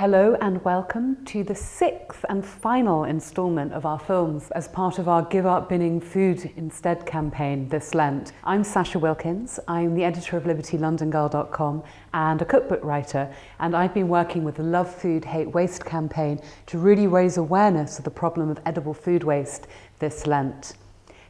Hello and welcome to the sixth and final instalment of our films as part of our Give Up Binning Food Instead campaign this Lent. I'm Sasha Wilkins, I'm the editor of LibertyLondonGirl.com and a cookbook writer, and I've been working with the Love Food Hate Waste campaign to really raise awareness of the problem of edible food waste this Lent.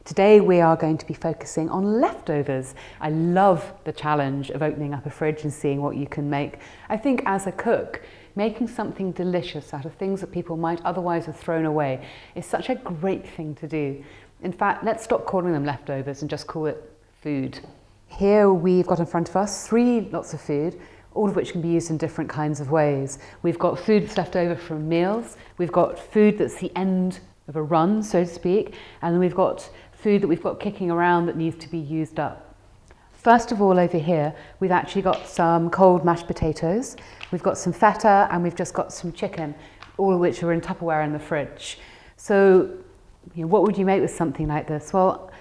Today we are going to be focusing on leftovers. I love the challenge of opening up a fridge and seeing what you can make. I think as a cook, making something delicious out of things that people might otherwise have thrown away is such a great thing to do. In fact, let's stop calling them leftovers and just call it food. Here we've got in front of us three lots of food, all of which can be used in different kinds of ways. We've got food that's left over from meals, we've got food that's the end of a run, so to speak, and then we've got food that we've got kicking around that needs to be used up. First of all, over here, we've actually got some cold mashed potatoes, we've got some feta, and we've just got some chicken, all of which are in Tupperware in the fridge. So, what would you make with something like this? Well,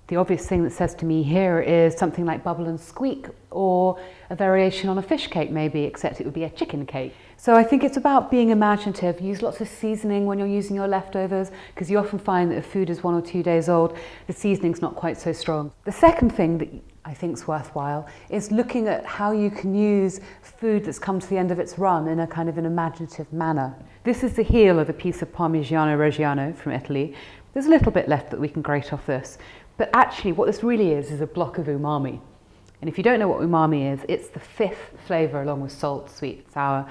the obvious thing that says to me here is something like bubble and squeak, or a variation on a fish cake maybe, except it would be a chicken cake. So I think it's about being imaginative. Use lots of seasoning when you're using your leftovers, because you often find that if food is 1 or 2 days old, the seasoning's not quite so strong. The second thing that I think is worthwhile is looking at how you can use food that's come to the end of its run in a kind of an imaginative manner. This is the heel of a piece of Parmigiano Reggiano from Italy. There's a little bit left that we can grate off this. But actually what this really is a block of umami. And if you don't know what umami is, it's the fifth flavour along with salt, sweet, sour,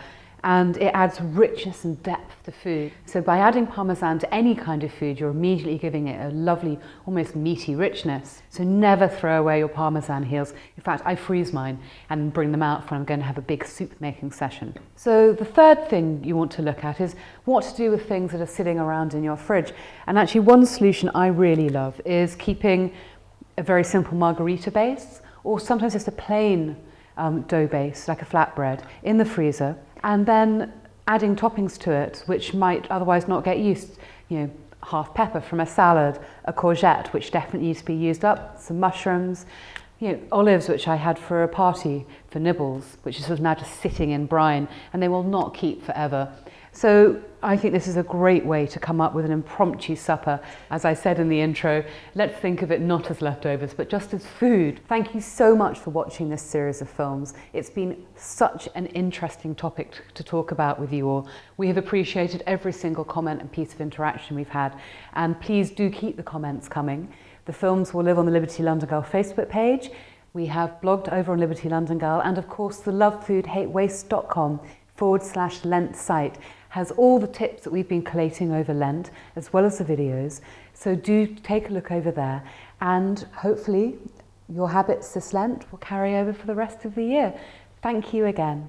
and it adds richness and depth to food. So by adding Parmesan to any kind of food, you're immediately giving it a lovely, almost meaty richness. So never throw away your Parmesan heels. In fact, I freeze mine and bring them out when I'm going to have a big soup making session. So the third thing you want to look at is what to do with things that are sitting around in your fridge. And actually one solution I really love is keeping a very simple margarita base, or sometimes just a plain dough base, like a flatbread, in the freezer, and then adding toppings to it which might otherwise not get used. Half pepper from a salad, a courgette which definitely needs to be used up, some mushrooms, olives which I had for a party for nibbles, which is sort of now just sitting in brine, and they will not keep forever. So I think this is a great way to come up with an impromptu supper. As I said in the intro, let's think of it not as leftovers, but just as food. Thank you so much for watching this series of films. It's been such an interesting topic to talk about with you all. We have appreciated every single comment and piece of interaction we've had, and please do keep the comments coming. The films will live on the Liberty London Girl Facebook page. We have blogged over on Liberty London Girl, and of course the lovefoodhatewaste.com/Lent site has all the tips that we've been collating over Lent, as well as the videos. So do take a look over there, and hopefully your habits this Lent will carry over for the rest of the year. Thank you again.